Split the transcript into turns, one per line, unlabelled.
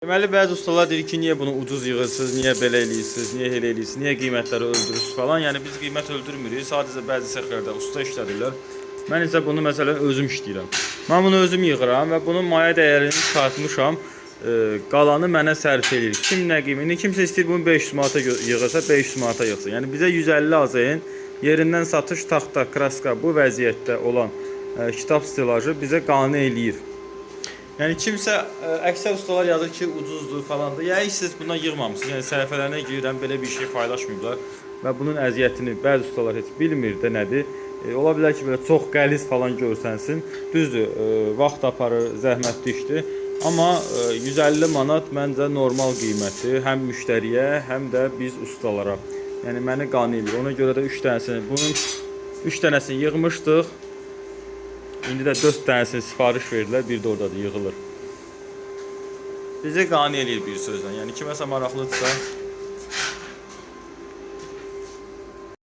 Deməli, bəzi ustalar deyir ki, niyə bunu ucuz yığırsınız, niyə belə eləyirsiniz, niyə elə eləyirsiniz, niyə qiymətləri öldürürsünüz falan. Yəni biz qiymət öldürmürük, sadəcə bəzi səxlərdə usta işlədirlər. Mən isə bunu məsələn özüm işləyirəm. Mən bunu özüm yığıram və bunun maya dəyərini tartmışam. Qalanı mənə sərf eləyir. Kim nə qiymətini, kimsə istəyir bunu 500 manata yığırsa 500 manata yığsın. Yəni bizə 150 azayın yerindən satış taxta, kraska bu vəziyyətdə olan kitab stilajı bizə qane eləyir. Yəni kimsə əksər ustalar yazır ki, ucuzdur falandır. Yəni siz bundan yığmamısınız. Yəni səhifələrinə girirəm, belə bir şey paylaşmayıblar və bunun əziyyətini bəzi ustalar heç bilmir də nədir. Ola bilər ki, belə çox qəliz falan görsənsin. Düzdür, vaxt aparır, zəhmətli işdir. Amma 150 manat məncə normal qiyməti həm müştəriyə, həm də biz ustalara. Yəni məni qane eləyir. Ona görə də 3 dənəsini, bunun 3 dənəsini yığmışdıq. İndi də 4 dənəsini sifariş verdilər, bir də orada da yığılır. Bizi qane eləyir bir sözlə. Yəni kiməsə maraqlıdırsa